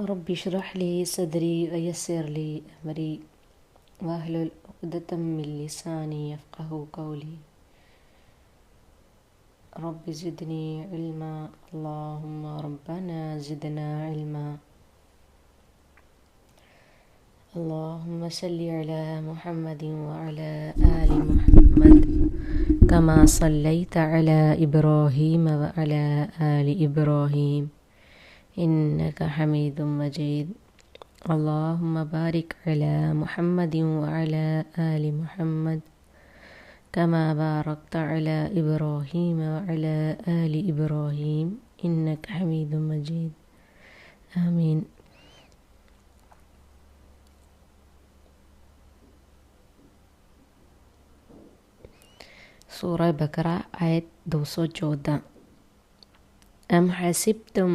رب اشرح لي صدري ويسر لي أمري واحلل عقدة من لساني يفقهوا قولي رب زدني علما اللهم ربنا زدنا علما اللهم صل على محمد وعلى آل محمد كما صليت على إبراهيم وعلى آل إبراهيم إنك حميد مجيد اللهم بارك على محمد وعلى آل محمد كما باركت على إبراهيم وعلى آل إبراهيم إنك حميد مجيد آمين۔ سورہ بقرہ آیت 214۔ ام حسبتم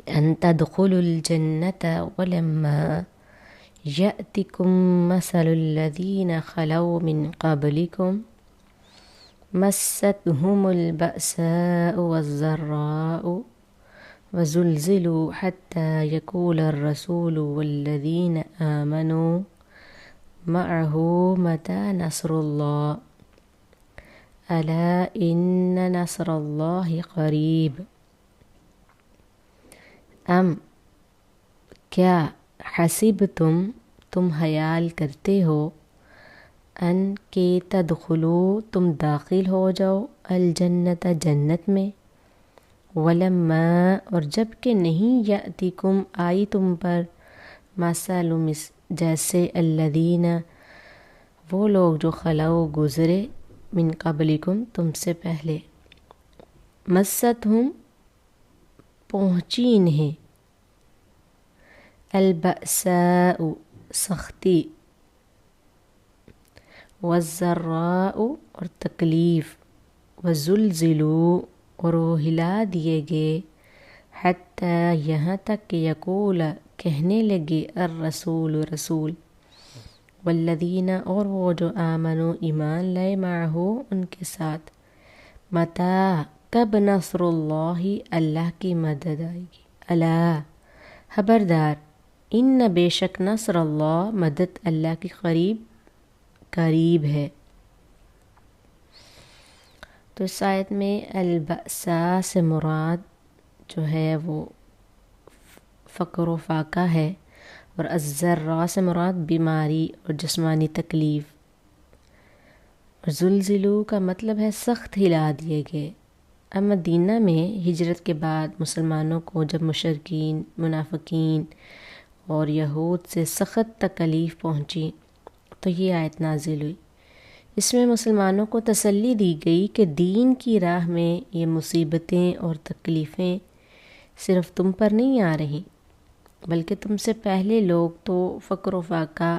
ان تدخلوا الجنة ولما يأتكم مثل الذين خلوا من قبلكم مستهم البأساء والضراء وزلزلوا حتى يقول الرسول والذين آمنوا معه متى نصر الله ألا إن نصر الله قریب۔ کیا حسب تم خیال کرتے ہو ان کے تدخلو تم داخل ہو جاؤ الجنت جنت میں ولما اور جب کہ نہیں یأتیکم آئی تم پر مثل جیسے الذین وہ لوگ جو خلو گزرے من قبلکم تم سے پہلے مستہم پہنچی انہیں البأساء سختی والضراء اور تکلیف وزلزلوا اور وہ ہلا دیے گئے حتی یہاں تک کہ یقول کہنے لگے الرسول رسول والذین اور وہ جو آمنوا ایمان لائے معہو ان کے ساتھ متی کب نصر اللہ اللہ کی مدد آئے گی الا خبردار ان بے شک نصر اللہ مدد اللہ کی قریب ہے۔ تو اس آیت میں البأساء سے مراد جو ہے وہ فقر و فاقہ ہے اور الضراء سے مراد بیماری اور جسمانی تکلیف اور زلزلو کا مطلب ہے سخت ہلا دیے گئے۔ اب مدینہ میں ہجرت کے بعد مسلمانوں کو جب مشرکین منافقین اور یہود سے سخت تکلیف پہنچی تو یہ آیت نازل ہوئی۔ اس میں مسلمانوں کو تسلی دی گئی کہ دین کی راہ میں یہ مصیبتیں اور تکلیفیں صرف تم پر نہیں آ رہی بلکہ تم سے پہلے لوگ تو فقر و فاقہ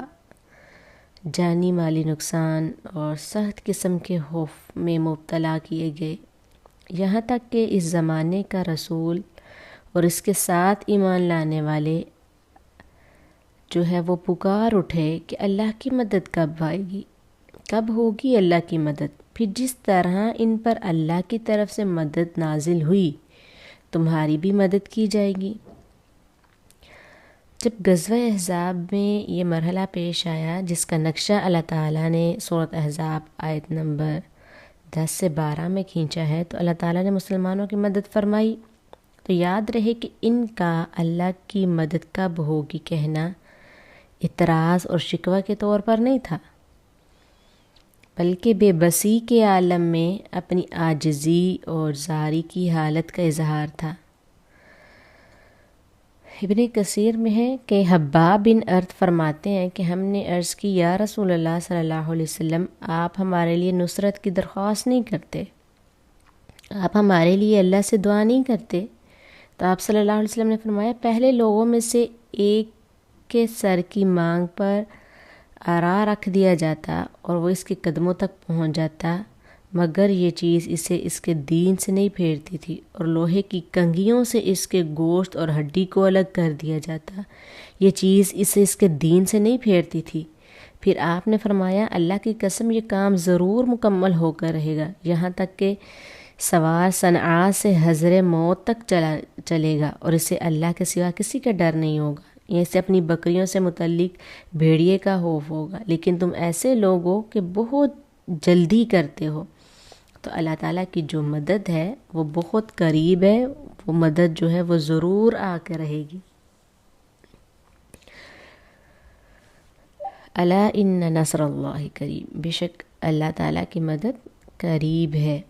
جانی مالی نقصان اور سخت قسم کے خوف میں مبتلا کیے گئے یہاں تک کہ اس زمانے کا رسول اور اس کے ساتھ ایمان لانے والے جو ہے وہ پکار اٹھے کہ اللہ کی مدد کب آئے گی، کب ہوگی اللہ کی مدد۔ پھر جس طرح ان پر اللہ کی طرف سے مدد نازل ہوئی تمہاری بھی مدد کی جائے گی۔ جب غزوہ احزاب میں یہ مرحلہ پیش آیا جس کا نقشہ اللہ تعالیٰ نے سورۃ احزاب آیت نمبر 10 سے 12 میں کھینچا ہے تو اللہ تعالیٰ نے مسلمانوں کی مدد فرمائی، تو یاد رہے کہ ان کا اللہ کی مدد کب ہوگی کہنا اعتراض اور شکوہ کے طور پر نہیں تھا بلکہ بے بسی کے عالم میں اپنی عاجزی اور زاری کی حالت کا اظہار تھا۔ ابن کثیر میں ہے کہ حباب بن ارت فرماتے ہیں کہ ہم نے عرض کی یا رسول اللہ صلی اللہ علیہ وسلم آپ ہمارے لیے نصرت کی درخواست نہیں کرتے، آپ ہمارے لیے اللہ سے دعا نہیں کرتے؟ تو آپ صلی اللہ علیہ وسلم نے فرمایا پہلے لوگوں میں سے ایک کے سر کی مانگ پر آرا رکھ دیا جاتا اور وہ اس کے قدموں تک پہنچ جاتا مگر یہ چیز اسے اس کے دین سے نہیں پھیرتی تھی اور لوہے کی کنگھیوں سے اس کے گوشت اور ہڈی کو الگ کر دیا جاتا، یہ چیز اسے اس کے دین سے نہیں پھیرتی تھی۔ پھر آپ نے فرمایا اللہ کی قسم یہ کام ضرور مکمل ہو کر رہے گا یہاں تک کہ سوار صنعاء سے حضر موت تک چلے گا اور اسے اللہ کے سوا کسی کا ڈر نہیں ہوگا، یہ اسے اپنی بکریوں سے متعلق بھیڑیے کا خوف ہوگا، لیکن تم ایسے لوگ ہو کہ بہت جلدی کرتے ہو۔ تو اللہ تعالیٰ کی جو مدد ہے وہ بہت قریب ہے، وہ مدد جو ہے وہ ضرور آ کے رہے گی۔ الا ان نصر اللہ قریب، بے شک اللہ تعالیٰ کی مدد قریب ہے۔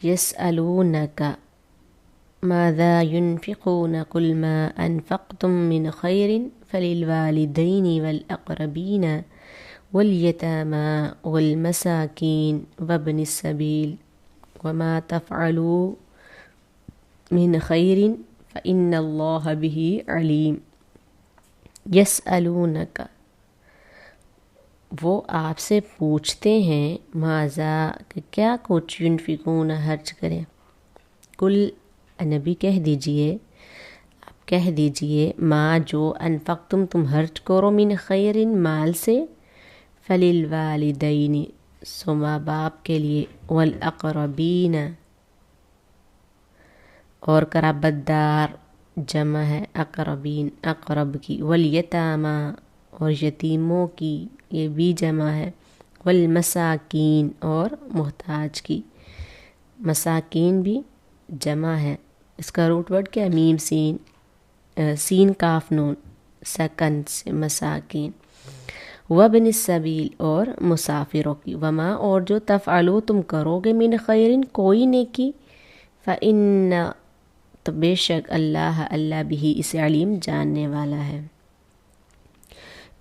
یسألونک ماذا ينفقون قل ما انفقتم من خیر فللوالدین والاقربین والیتامی والمساکین وابن السبیل وما تفعلوا من خیر فإن اللہ به علیم۔ یسألونک، وہ آپ سے پوچھتے ہیں، ماذا کہ کیا کچھ، ینفقون خرچ کریں، کل نبی کہہ دیجئے، آپ کہہ دیجئے، ما جو انفقتم تم خرچ کرو، من خیر مال سے، فللوالدین سو ماں باپ کے لیے، والاقربین اور قرابت دار جمع ہے اقربین اقرب کی، والیتامی اور یتیموں کی یہ بھی جمع ہے، والمساکین اور محتاج کی، مساکین بھی جمع ہے، اس کا روٹ ورڈ کیا، میم سین کاف نون سکن سے مساکین، وابن السبیل اور مسافروں کی، وما اور جو تفعلو تم کرو گے، من خیرن کوئی نیکی، فإن تو بے شک اللہ بھی اسے علیم جاننے والا ہے۔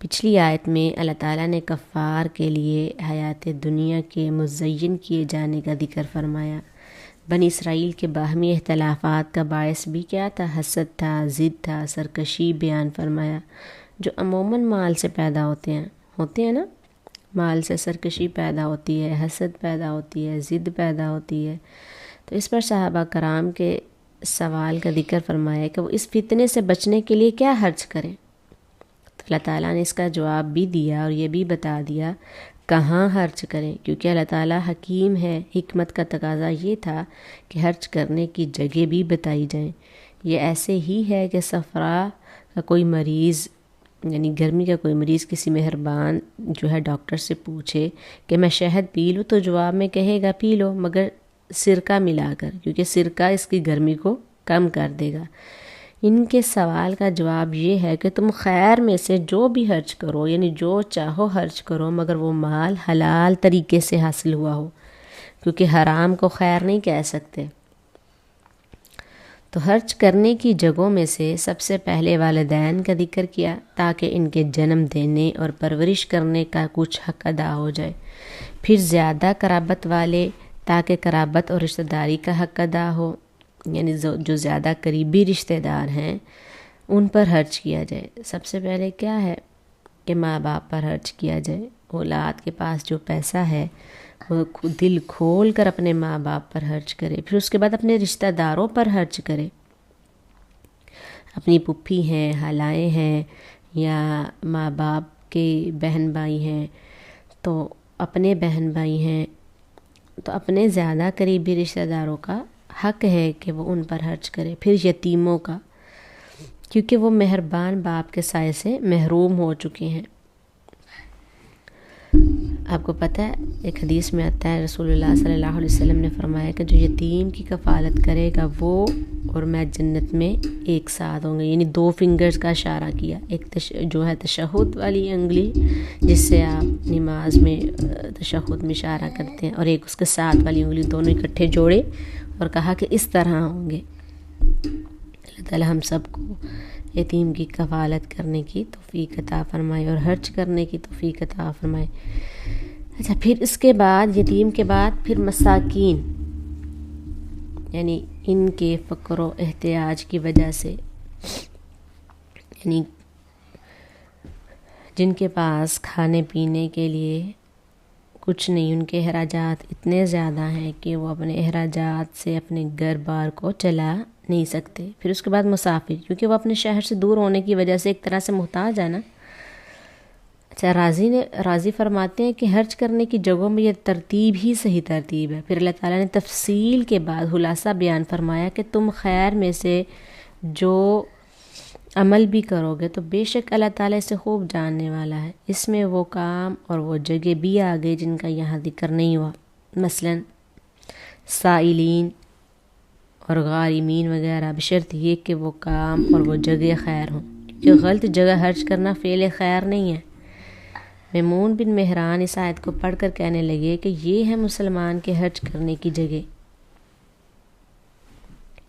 پچھلی آیت میں اللہ تعالیٰ نے کفار کے لیے حیات دنیا کے مزین کیے جانے کا ذکر فرمایا۔ بنی اسرائیل کے باہمی اختلافات کا باعث بھی کیا تھا، حسد تھا، ضد تھا، سرکشی بیان فرمایا، جو عموماً مال سے پیدا ہوتے ہیں نا، مال سے سرکشی پیدا ہوتی ہے، حسد پیدا ہوتی ہے، ضد پیدا ہوتی ہے۔ تو اس پر صحابہ کرام کے سوال کا ذکر فرمایا کہ وہ اس فتنے سے بچنے کے لیے کیا خرچ کریں، تو اللہ تعالیٰ نے اس کا جواب بھی دیا اور یہ بھی بتا دیا کہاں خرچ کریں، کیونکہ اللہ تعالیٰ حکیم ہے، حکمت کا تقاضا یہ تھا کہ خرچ کرنے کی جگہ بھی بتائی جائیں۔ یہ ایسے ہی ہے کہ صفرا کا کوئی مریض، یعنی گرمی کا کوئی مریض کسی مہربان جو ہے ڈاکٹر سے پوچھے کہ میں شہد پی لوں، تو جواب میں کہے گا پی لو، مگر سرکہ ملا کر، کیونکہ سرکہ اس کی گرمی کو کم کر دے گا۔ ان کے سوال کا جواب یہ ہے کہ تم خیر میں سے جو بھی خرچ کرو، یعنی جو چاہو خرچ کرو، مگر وہ مال حلال طریقے سے حاصل ہوا ہو، کیونکہ حرام کو خیر نہیں کہہ سکتے۔ تو خرچ کرنے کی جگہوں میں سے سب سے پہلے والدین کا ذکر کیا، تاکہ ان کے جنم دینے اور پرورش کرنے کا کچھ حق ادا ہو جائے، پھر زیادہ قرابت والے، تاکہ قرابت اور رشتہ داری کا حق ادا ہو، یعنی جو زیادہ قریبی رشتہ دار ہیں ان پر خرچ کیا جائے۔ سب سے پہلے کیا ہے کہ ماں باپ پر خرچ کیا جائے، اولاد کے پاس جو پیسہ ہے وہ دل کھول کر اپنے ماں باپ پر خرچ کرے، پھر اس کے بعد اپنے رشتہ داروں پر خرچ کرے، اپنی پھپھی ہیں، خالائیں ہیں، یا ماں باپ کے بہن بھائی ہیں، تو اپنے بہن بھائی ہیں تو اپنے زیادہ قریبی رشتہ داروں کا حق ہے کہ وہ ان پر خرچ کرے، پھر یتیموں کا، کیونکہ وہ مہربان باپ کے سائے سے محروم ہو چکے ہیں۔ آپ کو پتہ ہے ایک حدیث میں آتا ہے، رسول اللہ صلی اللہ علیہ وسلم نے فرمایا کہ جو یتیم کی کفالت کرے گا وہ اور میں جنت میں ایک ساتھ ہوں گے، یعنی 2 فنگرز کا اشارہ کیا، ایک جو ہے تشہد والی انگلی جس سے آپ نماز میں تشہد میں اشارہ کرتے ہیں، اور ایک اس کے ساتھ والی انگلی، دونوں اکٹھے جوڑے اور کہا کہ اس طرح ہوں گے۔ اللہ تعالی ہم سب کو یتیم کی کفالت کرنے کی توفیق عطا فرمائے اور خرچ کرنے کی توفیق عطا فرمائے۔ اچھا، پھر اس کے بعد یتیم کے بعد پھر مساکین، یعنی ان کے فقر و احتیاج کی وجہ سے، یعنی جن کے پاس کھانے پینے کے لیے کچھ نہیں، ان کے اخراجات اتنے زیادہ ہیں کہ وہ اپنے اخراجات سے اپنے گھر بار کو چلا نہیں سکتے۔ پھر اس کے بعد مسافر، کیونکہ وہ اپنے شہر سے دور ہونے کی وجہ سے ایک طرح سے محتاج ہے نا۔ اچھا، راضی فرماتے ہیں کہ حج کرنے کی جگہوں میں یہ ترتیب ہی صحیح ترتیب ہے۔ پھر اللہ تعالیٰ نے تفصیل کے بعد خلاصہ بیان فرمایا کہ تم خیر میں سے جو عمل بھی کرو گے تو بے شک اللہ تعالیٰ اسے خوب جاننے والا ہے۔ اس میں وہ کام اور وہ جگہ بھی آ گئے جن کا یہاں ذکر نہیں ہوا، مثلاً سائلین اور غارمین وغیرہ، بشرط یہ کہ وہ کام اور وہ جگہ خیر ہوں، کیونکہ غلط جگہ حج کرنا فعل خیر نہیں ہے۔ میمون بن مہران اس آیت کو پڑھ کر کہنے لگے کہ یہ ہے مسلمان کے حج کرنے کی جگہ،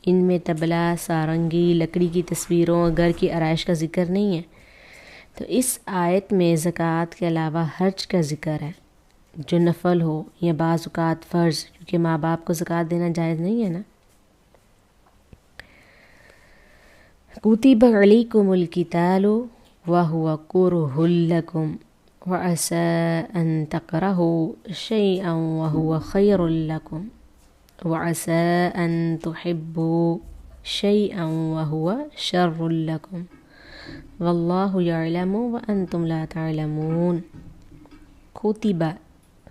ان میں طبلہ، سارنگی، لکڑی کی تصویروں، گھر کی آرائش کا ذکر نہیں ہے۔ تو اس آیت میں زکوٰۃ کے علاوہ حج کا ذکر ہے جو نفل ہو یا بعض اوقات فرض، کیونکہ ماں باپ کو زکوٰۃ دینا جائز نہیں ہے نا۔ کتب علیکم القتال وہو کرہ لکم وعسى أن تكرهوا شيئا وهو خير لكم وعسى أن تحبوا شيئا وهو شر لكم والله يعلم وأنتم لا تعلمون۔ کتب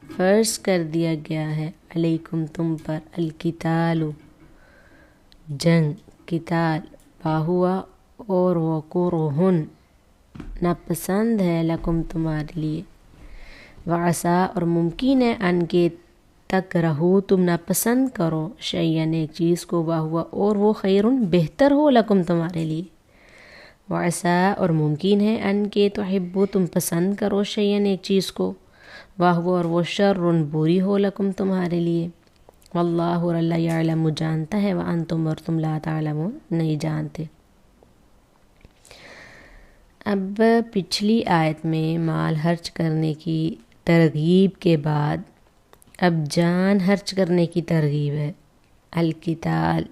فرض کر دیا گیا ہے، علیکم تم پر، القتال جنگ، قتال باہوا اور وہ کرہن ناپسند ہے، لکم تمہارے لیے، وعسا اور ممکن ہے، ان کے تک رہو تم ناپسند کرو، شیئن ایک چیز کو، واہوا اور وہ خیرن بہتر ہو، لکم تمہارے لیے، وعسا اور ممکن ہے، ان کے تحبو تم پسند کرو، شیئن ایک چیز کو، واہوا اور وہ شرن بری ہو، لکم تمہارے لیے، واللہ اور اللہ یعلم جانتا ہے، وانتم اور تم لا تعلمون نہیں جانتے۔ اب پچھلی آیت میں مال خرچ کرنے کی ترغیب کے بعد اب جان خرچ کرنے کی ترغیب ہے۔ القتال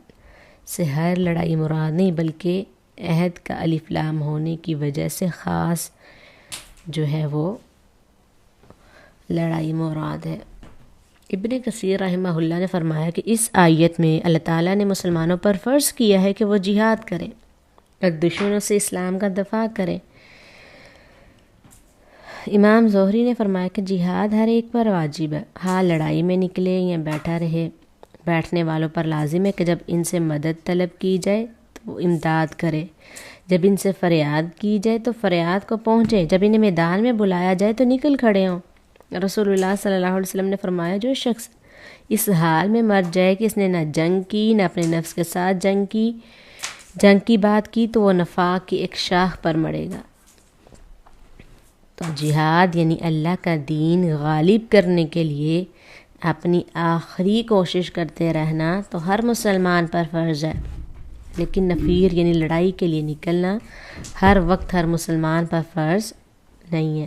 سے ہر لڑائی مراد نہیں، بلکہ عہد کا الف لام ہونے کی وجہ سے خاص جو ہے وہ لڑائی مراد ہے۔ ابن کثیر رحمہ اللہ نے فرمایا کہ اس آیت میں اللہ تعالیٰ نے مسلمانوں پر فرض کیا ہے کہ وہ جہاد کریں اور دشمنوں سے اسلام کا دفاع کریں۔ امام زہری نے فرمایا کہ جہاد ہر ایک پر واجب ہے، ہاں لڑائی میں نکلے یا بیٹھا رہے، بیٹھنے والوں پر لازم ہے کہ جب ان سے مدد طلب کی جائے تو وہ امداد کرے، جب ان سے فریاد کی جائے تو فریاد کو پہنچے، جب انہیں میدان میں بلایا جائے تو نکل کھڑے ہوں۔ رسول اللہ صلی اللہ علیہ وسلم نے فرمایا جو شخص اس حال میں مر جائے کہ اس نے نہ جنگ کی نہ اپنے نفس کے ساتھ جنگ کی بات کی تو وہ نفاق کی ایک شاخ پر مرے گا۔ تو جہاد یعنی اللہ کا دین غالب کرنے کے لیے اپنی آخری کوشش کرتے رہنا تو ہر مسلمان پر فرض ہے، لیکن نفیر یعنی لڑائی کے لیے نکلنا ہر وقت ہر مسلمان پر فرض نہیں ہے۔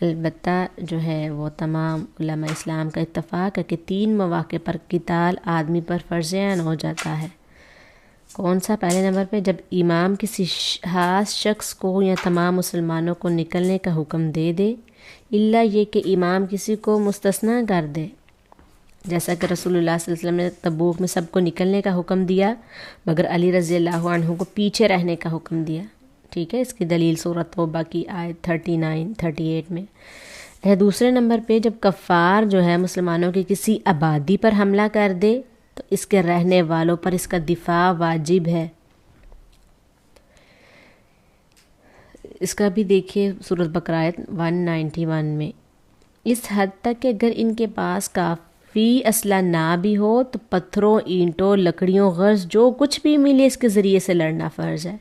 البتہ جو ہے وہ تمام علماء اسلام کا اتفاق ہے کہ 3 مواقع پر قتال آدمی پر فرض عین ہو جاتا ہے۔ کون سا؟ پہلے نمبر پہ جب امام کسی خاص شخص کو یا تمام مسلمانوں کو نکلنے کا حکم دے دے، الا یہ کہ امام کسی کو مستثنیٰ کر دے، جیسا کہ رسول اللہ صلی اللہ علیہ وسلم نے تبوک میں سب کو نکلنے کا حکم دیا مگر علی رضی اللہ عنہ کو پیچھے رہنے کا حکم دیا۔ ٹھیک ہے، اس کی دلیل سورۃ توبہ کی آیت 39-38 میں۔ دوسرے نمبر پہ جب کفار جو ہے مسلمانوں کی کسی آبادی پر حملہ کر دے تو اس کے رہنے والوں پر اس کا دفاع واجب ہے۔ اس کا بھی دیکھیے سورۃ بقرہ آیت 191 میں، اس حد تک کہ اگر ان کے پاس کافی اسلحہ نہ بھی ہو تو پتھروں، اینٹوں، لکڑیوں، غرض جو کچھ بھی ملے اس کے ذریعے سے لڑنا فرض ہے۔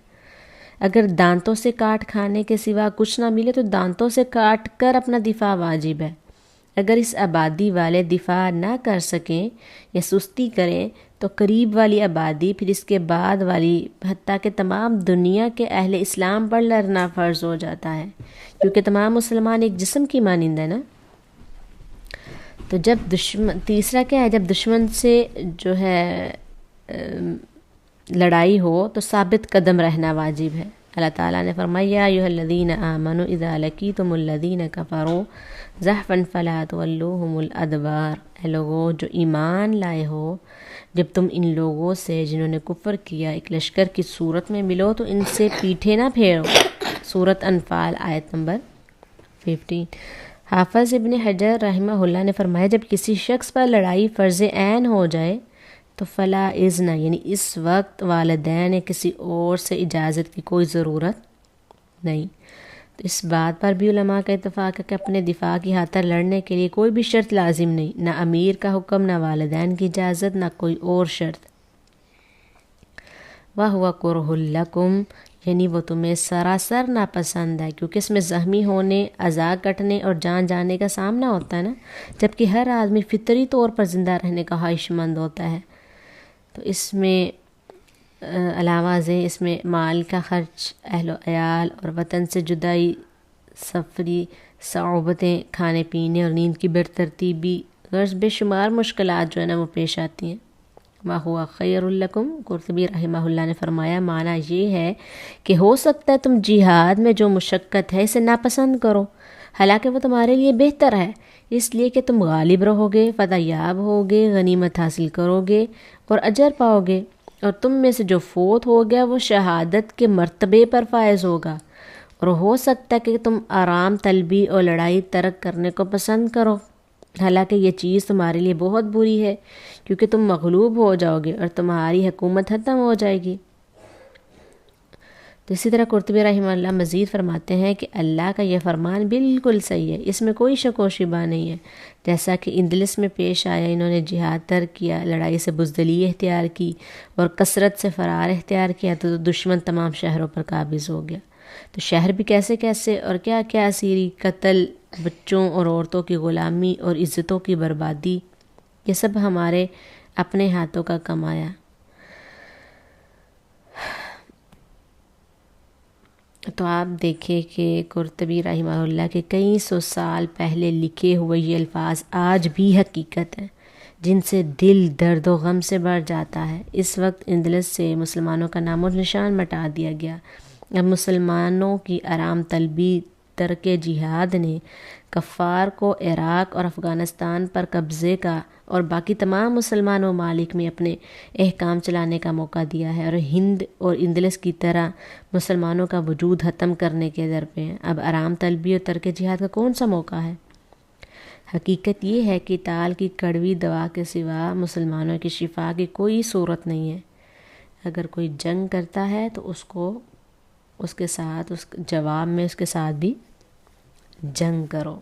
اگر دانتوں سے کاٹ کھانے کے سوا کچھ نہ ملے تو دانتوں سے کاٹ کر اپنا دفاع واجب ہے۔ اگر اس آبادی والے دفاع نہ کر سکیں یا سستی کریں تو قریب والی آبادی، پھر اس کے بعد والی، حتیٰ کہ تمام دنیا کے اہل اسلام پر لڑنا فرض ہو جاتا ہے، کیونکہ تمام مسلمان ایک جسم کی مانند ہے نا۔ تو جب تیسرا کیا ہے، جب دشمن سے جو ہے لڑائی ہو تو ثابت قدم رہنا واجب ہے۔ اللہ تعالیٰ نے فرمایا یا ایھا الذین آمنوا اذا لقیتم الذین کفروا زحفا فلا تولوہم الادبار، اے لوگو جو ایمان لائے ہو، جب تم ان لوگوں سے جنہوں نے کفر کیا ایک لشکر کی صورت میں ملو تو ان سے پیٹھے نہ پھیرو، سورۃ انفال آیت نمبر 15۔ حافظ ابن حجر رحمہ اللہ نے فرمایا جب کسی شخص پر لڑائی فرض عین ہو جائے تو فلا اذن، یعنی اس وقت والدین یا کسی اور سے اجازت کی کوئی ضرورت نہیں۔ تو اس بات پر بھی علماء کا اتفاق ہے کہ اپنے دفاع کی خاطر لڑنے کے لیے کوئی بھی شرط لازم نہیں، نہ امیر کا حکم، نہ والدین کی اجازت، نہ کوئی اور شرط۔ وَهُوَ كُرْهٌ لَكُمْ، یعنی وہ تمہیں سراسر ناپسند ہے، کیونکہ اس میں زخمی ہونے، اعضاء کٹنے اور جان جانے کا سامنا ہوتا ہے نا، جبکہ ہر آدمی فطری طور پر زندہ رہنے کا خواہش مند ہوتا ہے۔ تو اس میں علاوہ ازیں اس میں مال کا خرچ، اہل و عیال اور وطن سے جدائی، سفری صعوبتیں، کھانے پینے اور نیند کی برترتیبی، غرض بے شمار مشکلات جو ہے نا وہ پیش آتی ہیں۔ وَهُوَ خَيْرٌ لَكُمْ، قرطبی رحمہ اللہ نے فرمایا معنی یہ ہے کہ ہو سکتا ہے تم جہاد میں جو مشقت ہے اسے ناپسند کرو، حالانکہ وہ تمہارے لیے بہتر ہے، اس لیے کہ تم غالب رہو گے، فتح یاب ہوگے، غنیمت حاصل کرو گے اور اجر پاؤ گے، اور تم میں سے جو فوت ہو گیا وہ شہادت کے مرتبے پر فائز ہوگا، اور ہو سکتا ہے کہ تم آرام طلبی اور لڑائی ترک کرنے کو پسند کرو، حالانکہ یہ چیز تمہارے لیے بہت بری ہے، کیونکہ تم مغلوب ہو جاؤ گے اور تمہاری حکومت ختم ہو جائے گی۔ تو اسی طرح قرطبی رحمہ اللہ مزید فرماتے ہیں کہ اللہ کا یہ فرمان بالکل صحیح ہے، اس میں کوئی شک و شبہ نہیں ہے۔ جیسا کہ اندلس میں پیش آیا، انہوں نے جہاد ترک کیا، لڑائی سے بزدلی اختیار کی اور کثرت سے فرار اختیار کیا، تو دشمن تمام شہروں پر قابض ہو گیا۔ تو شہر بھی کیسے کیسے اور کیا کیا اسیری، قتل، بچوں اور عورتوں کی غلامی اور عزتوں کی بربادی، یہ سب ہمارے اپنے ہاتھوں کا کمایا۔ تو آپ دیکھیں کہ قرطبی رحمہ اللہ کے کئی سو سال پہلے لکھے ہوئے یہ الفاظ آج بھی حقیقت ہیں، جن سے دل درد و غم سے بھر جاتا ہے۔ اس وقت اندلس سے مسلمانوں کا نام و نشان مٹا دیا گیا۔ اب مسلمانوں کی آرام طلبی، ترک جہاد نے کفار کو عراق اور افغانستان پر قبضے کا اور باقی تمام مسلمان ممالک میں اپنے احکام چلانے کا موقع دیا ہے، اور ہند اور اندلس کی طرح مسلمانوں کا وجود ختم کرنے کے در پہ ہیں۔ اب آرام طلبی اور ترک جہاد کا کون سا موقع ہے؟ حقیقت یہ ہے کہ قتال کی کڑوی دوا کے سوا مسلمانوں کی شفا کی کوئی صورت نہیں ہے۔ اگر کوئی جنگ کرتا ہے تو اس کے ساتھ اس جواب میں اس کے ساتھ بھی جنگ کرو۔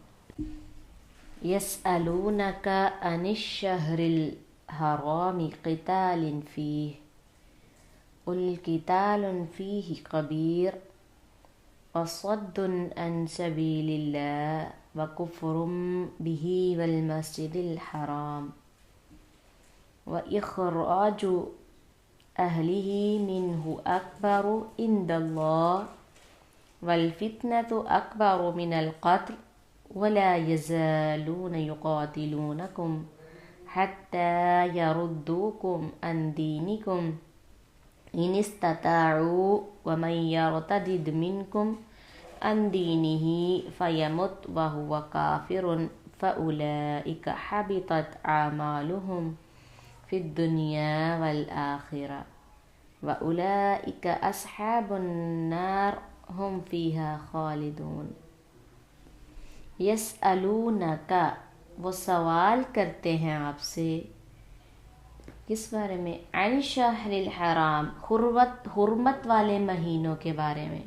يَسْأَلُونَكَ عَنِ الشَّهْرِ الْحَرَامِ قِتَالٍ فِيهِ قُلْ قِتَالٌ فِيهِ كَبِيرٌ وَصَدٌّ عَنْ سَبِيلِ اللَّهِ وَكُفْرٌ بِهِ وَالْمَسْجِدِ الْحَرَامِ وَإِخْرَاجُ أَهْلِهِ مِنْهُ أَكْبَرُ عِنْدَ اللَّهِ وَالْفِتْنَةُ أَكْبَرُ مِنَ الْقَتْلِ وَلَا يَزَالُونَ يُقَاتِلُونَكُمْ حَتَّى يَرُدُّوكُمْ عَنْ دِينِكُمْ إِنِ اسْتَطَاعُوا وَمَنْ يَرْتَدِدْ مِنْكُمْ عَنْ دِينِهِ فَيَمُتْ وَهُوَ كَافِرٌ فَأُولَئِكَ حَبِطَتْ أَعْمَالُهُمْ فِي الدُّنْيَا وَالْآخِرَةِ وَأُولَئِكَ أَصْحَابُ النَّارِ هُمْ فِيهَا خَالِدُونَ۔ یسألونک، وہ سوال کرتے ہیں آپ سے، کس بارے میں؟ عن شہر الحرام، حرمت والے مہینوں کے بارے میں،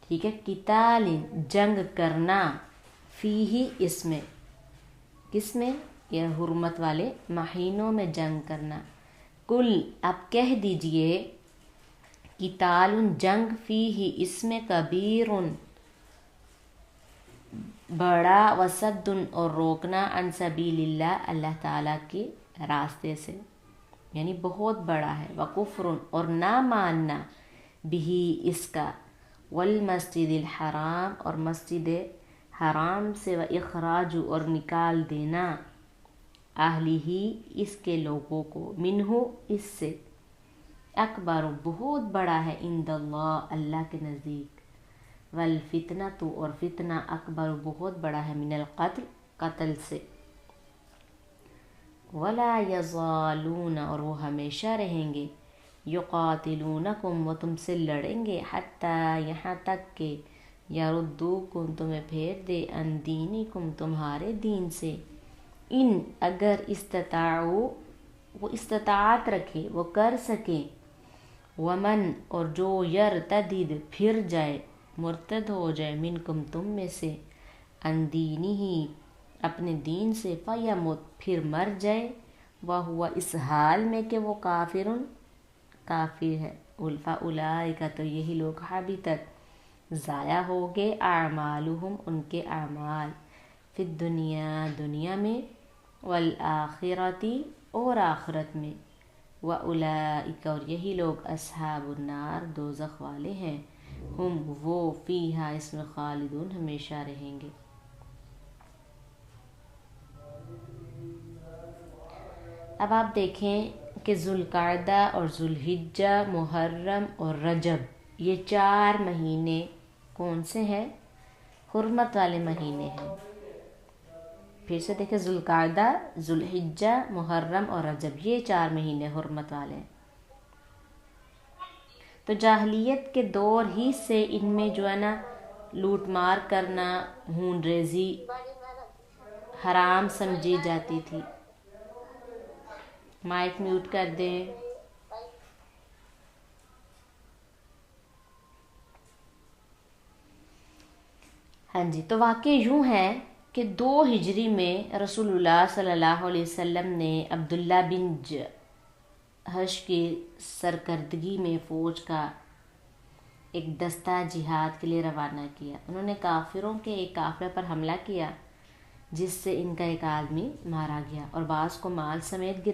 ٹھیک ہے۔ قتال، جنگ کرنا، فیہ، اس میں، کس میں؟ یہ حرمت والے مہینوں میں جنگ کرنا۔ کل، آپ کہہ دیجئے، قتال، جنگ، فیہ، اس میں، کبیر، بڑا، وصد، اور روکنا، عن سبیل اللہ، اللہ تعالیٰ کے راستے سے، یعنی بہت بڑا ہے، وکفر، اور نہ ماننا، بھی، اس کا، والمسجد الحرام، اور مسجد حرام سے، واخراج، اور نکال دینا، اہلہ، اس کے لوگوں کو، منہ، اس سے، اکبر، بہت بڑا ہے، عند اللہ، اللہ کے نزدیک، والفتنۃ، اور فتنہ، اکبر، بہت بڑا ہے، من القتل، قتل سے، ولا یزالون، اور وہ ہمیشہ رہیں گے، یقاتلونکم وہ تم سے لڑیں گے، حتیٰ یہاں تک کہ یردوکم تمہیں پھیر دے، عن دینکم تمہارے دین سے، ان اگر استطاعوا وہ استطاعت رکھے، وہ کر سکیں، ومن اور جو یرتدد پھر جائے، مرتد ہو جائے، منکم تم میں سے، عن دینہ اپنے دین سے، فیمت پھر مر جائے، وہو اس حال میں کہ وہ کافر ہے، فاولئک تو یہی لوگ حبطت ضائع ہو گئے، اعمالہم ان کے اعمال، فی الدنیا دنیا میں، والآخرۃ اور آخرت میں، واولئک اور یہی لوگ اصحاب النار دوزخ والے ہیں، ہم وہ فیہا اس میں خالدون ہمیشہ رہیں گے۔ اب آپ دیکھیں کہ ذوالقعدہ اور ذوالحجہ، محرم اور رجب یہ 4 مہینے کون سے ہیں؟ حرمت والے مہینے ہیں۔ پھر سے دیکھیں، ذوالقعدہ، ذوالحجہ، محرم اور رجب یہ 4 مہینے حرمت والے ہیں۔ تو جاہلیت کے دور ہی سے ان میں جو ہے نا لوٹ مار کرنا، ہون ریزی حرام سمجھی جاتی تھی۔ مائک میوٹ کر دیں۔ ہاں جی، تو واقع یوں ہے کہ 2 ہجری میں رسول اللہ صلی اللہ علیہ وسلم نے عبداللہ بن جحش کی سرکردگی میں فوج کا ایک دستہ جہاد کے لیے روانہ کیا۔ انہوں نے کافروں کے ایک قافلے پر حملہ کیا، جس سے ان کا ایک آدمی مارا گیا، اور بعض کو مال سمیت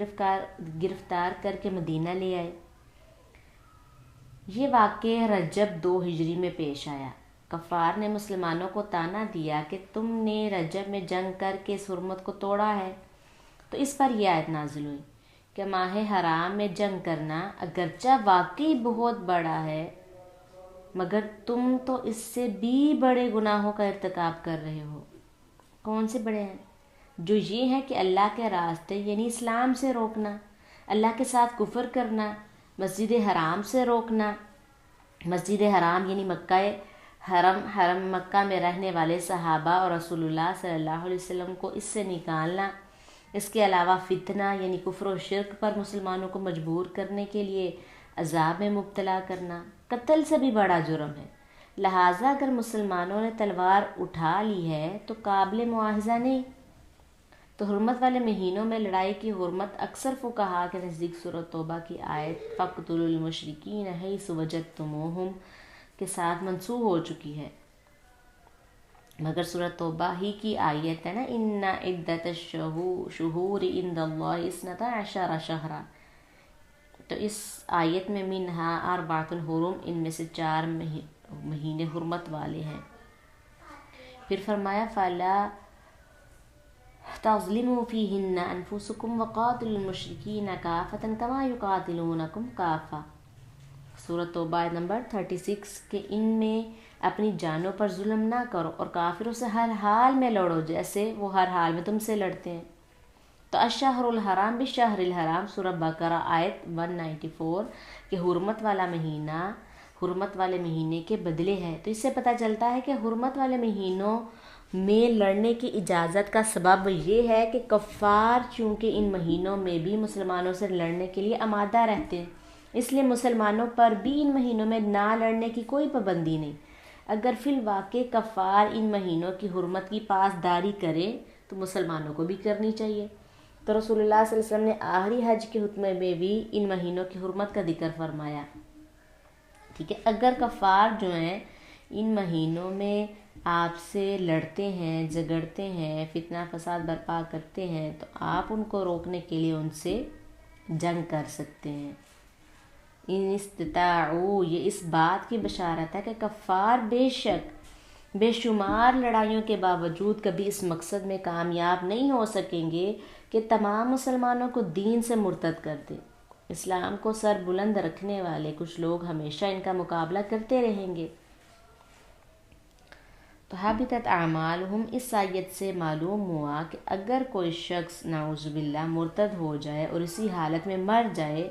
گرفتار کر کے مدینہ لے آئے۔ یہ واقعہ رجب 2 ہجری میں پیش آیا۔ کفار نے مسلمانوں کو طعنہ دیا کہ تم نے رجب میں جنگ کر کے اس حرمت کو توڑا ہے، تو اس پر یہ آیت نازل ہوئی کہ ماہ حرام میں جنگ کرنا اگرچہ واقعی بہت بڑا ہے، مگر تم تو اس سے بھی بڑے گناہوں کا ارتکاب کر رہے ہو۔ کون سے بڑے ہیں؟ جو یہ ہے کہ اللہ کے راستے یعنی اسلام سے روکنا، اللہ کے ساتھ کفر کرنا، مسجد حرام سے روکنا، مسجد حرام یعنی مکہ حرم مکہ میں رہنے والے صحابہ اور رسول اللہ صلی اللہ علیہ وسلم کو اس سے نکالنا، اس کے علاوہ فتنہ یعنی کفر و شرک پر مسلمانوں کو مجبور کرنے کے لیے عذاب میں مبتلا کرنا، قتل سے بھی بڑا جرم ہے۔ لہٰذا اگر مسلمانوں نے تلوار اٹھا لی ہے تو قابل مواخذہ نہیں۔ تو حرمت والے مہینوں میں لڑائی کی حرمت اکثر فقہا کے نزدیک سورۃ توبہ کی آیت فَاقْتُلُوا الْمُشْرِكِينَ حَيْثُ وَجَدتُّمُوهُمْ کے ساتھ منسوخ ہو چکی ہے، مگر سورۃ توبہ ہی کی آیت ہے نا، ان عدۃ الشہور عند اللہ 12 شہرا، تو اس آیت میں منہا اربعۃ حرم، ان میں سے 4 مہینے حرمت والے ہیں۔ پھر فرمایا فَلَا تَظْلِمُوا فِيهِنَّ أَنفُسَكُمْ وَقَاتِلُوا الْمُشْرِكِينَ كَافَّةً كَمَا يُقَاتِلُونَكُمْ كَافَّةً۔ سورۃ توبہ نمبر 36 کہ ان میں اپنی جانوں پر ظلم نہ کرو اور کافروں سے ہر حال میں لڑو جیسے وہ ہر حال میں تم سے لڑتے ہیں۔ تو الشہر الحرام بالشہر الحرام، سورہ بقرہ آیت 194 کہ حرمت والا مہینہ حرمت والے مہینے کے بدلے ہے۔ تو اس سے پتہ چلتا ہے کہ حرمت والے مہینوں میں لڑنے کی اجازت کا سبب یہ ہے کہ کفار چونکہ ان مہینوں میں بھی مسلمانوں سے لڑنے کے لیے آمادہ رہتے ہیں، اس لیے مسلمانوں پر بھی ان مہینوں میں نہ لڑنے کی کوئی پابندی نہیں۔ اگر فی الواقع کفار ان مہینوں کی حرمت کی پاسداری کرے تو مسلمانوں کو بھی کرنی چاہیے۔ تو رسول اللہ صلی اللہ علیہ وسلم نے آخری حج کے خطبے میں بھی ان مہینوں کی حرمت کا ذکر فرمایا۔ ٹھیک ہے، اگر کفار جو ہیں ان مہینوں میں آپ سے لڑتے ہیں، جھگڑتے ہیں، فتنہ فساد برپا کرتے ہیں، تو آپ ان کو روکنے کے لیے ان سے جنگ کر سکتے ہیں۔ ان استطاعوا، یہ اس بات کی بشارت ہے کہ کفار بے شک بے شمار لڑائیوں کے باوجود کبھی اس مقصد میں کامیاب نہیں ہو سکیں گے کہ تمام مسلمانوں کو دین سے مرتد کر دیں۔ اسلام کو سر بلند رکھنے والے کچھ لوگ ہمیشہ ان کا مقابلہ کرتے رہیں گے۔ تو حبطت اعمالہم، اس آیت سے معلوم ہوا کہ اگر کوئی شخص نعوذ باللہ مرتد ہو جائے اور اسی حالت میں مر جائے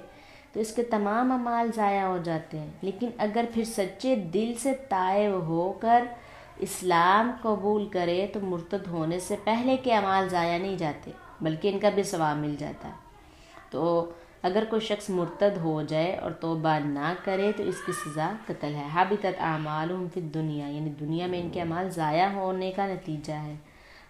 تو اس کے تمام اعمال ضائع ہو جاتے ہیں. لیکن اگر پھر سچے دل سے تائب ہو کر اسلام قبول کرے تو مرتد ہونے سے پہلے کے اعمال ضائع نہیں جاتے بلکہ ان کا بھی ثواب مل جاتا ہے. تو اگر کوئی شخص مرتد ہو جائے اور توبہ نہ کرے تو اس کی سزا قتل ہے. حبطت اعمالہم فی الدنیا، یعنی دنیا میں ان کے اعمال ضائع ہونے کا نتیجہ ہے.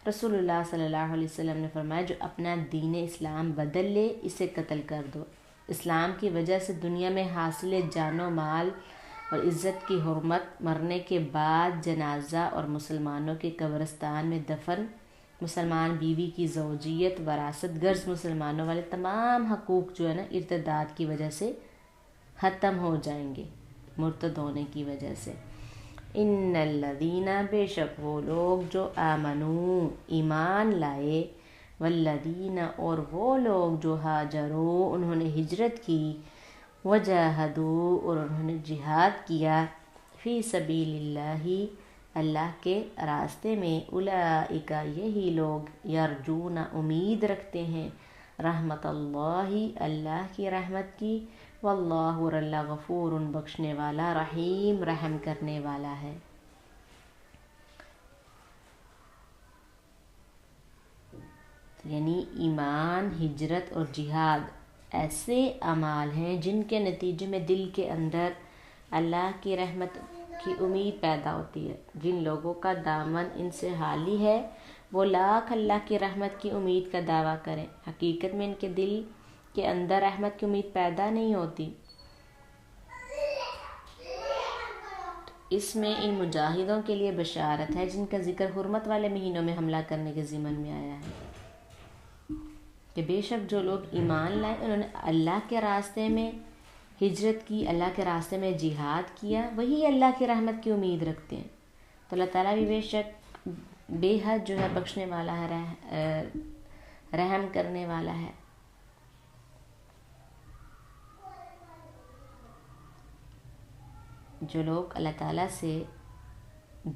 رسول اللہ صلی اللہ علیہ وسلم نے فرمایا جو اپنا دین اسلام بدل لے اسے قتل کر دو. اسلام کی وجہ سے دنیا میں حاصل جان و مال اور عزت کی حرمت، مرنے کے بعد جنازہ اور مسلمانوں کے قبرستان میں دفن، مسلمان بیوی کی زوجیت، وراثت، غرض مسلمانوں والے تمام حقوق جو ہے نا ارتداد کی وجہ سے ختم ہو جائیں گے، مرتد ہونے کی وجہ سے. ان الذین، بے شک وہ لوگ جو آمنو، ایمان لائے، والذین، اور وہ لوگ جو ہاجروا، انہوں نے ہجرت کی، وجاہدوا، اور انہوں نے جہاد کیا، فی سبیل اللہ، اللہ کے راستے میں، اولئک، یہی لوگ، یرجون، امید رکھتے ہیں، رحمت اللہ، اللہ کی رحمت کی، واللہ، اور اللہ، غفور، بخشنے والا، رحیم، رحم کرنے والا ہے. یعنی ایمان، ہجرت اور جہاد ایسے اعمال ہیں جن کے نتیجے میں دل کے اندر اللہ کی رحمت کی امید پیدا ہوتی ہے. جن لوگوں کا دامن ان سے خالی ہے وہ لاکھ اللہ کی رحمت کی امید کا دعویٰ کریں، حقیقت میں ان کے دل کے اندر رحمت کی امید پیدا نہیں ہوتی. اس میں ان مجاہدوں کے لیے بشارت ہے جن کا ذکر حرمت والے مہینوں میں حملہ کرنے کے ضمن میں آیا ہے کہ بے شک جو لوگ ایمان لائے، انہوں نے اللہ کے راستے میں ہجرت کی، اللہ کے راستے میں جہاد کیا، وہی اللہ کی رحمت کی امید رکھتے ہیں. تو اللہ تعالیٰ بھی بے شک بے حد جو ہے بخشنے والا ہے، رحم کرنے والا ہے. جو لوگ اللہ تعالیٰ سے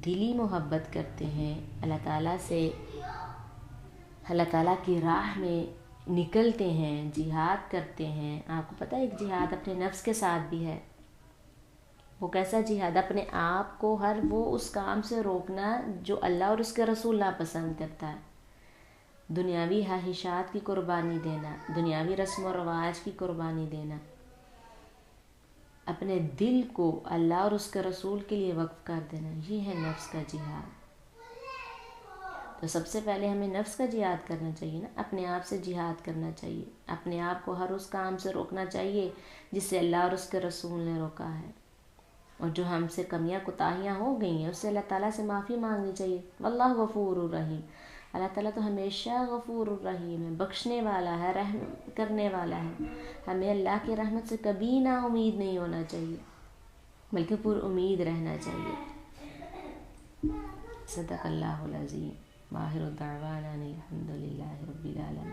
دلی محبت کرتے ہیں، اللہ تعالیٰ سے، اللہ تعالیٰ کی راہ میں نکلتے ہیں، جہاد کرتے ہیں. آپ کو پتہ ہے ایک جہاد اپنے نفس کے ساتھ بھی ہے. وہ کیسا جہاد؟ اپنے آپ کو ہر وہ اس کام سے روکنا جو اللہ اور اس کے رسول ناپسند کرتا ہے. دنیاوی خواہشات کی قربانی دینا، دنیاوی رسم و رواج کی قربانی دینا، اپنے دل کو اللہ اور اس کے رسول کے لیے وقف کر دینا، یہ ہے نفس کا جہاد. تو سب سے پہلے ہمیں نفس کا جہاد کرنا چاہیے نا، اپنے آپ سے جہاد کرنا چاہیے، اپنے آپ کو ہر اس کام سے روکنا چاہیے جس سے اللہ اور اس کے رسول نے روکا ہے. اور جو ہم سے کمیاں کوتاہیاں ہو گئی ہیں اس سے اللہ تعالیٰ سے معافی مانگنی چاہیے. واللہ غفور الرحیم، اللہ تعالیٰ تو ہمیشہ غفور الرحیم ہے، بخشنے والا ہے، رحم کرنے والا ہے. ہمیں اللہ کی رحمت سے کبھی نا امید نہیں ہونا چاہیے بلکہ پر امید رہنا چاہیے. صدق اللہ العظیم. واخر دعوانا الحمد للہ رب العالمین.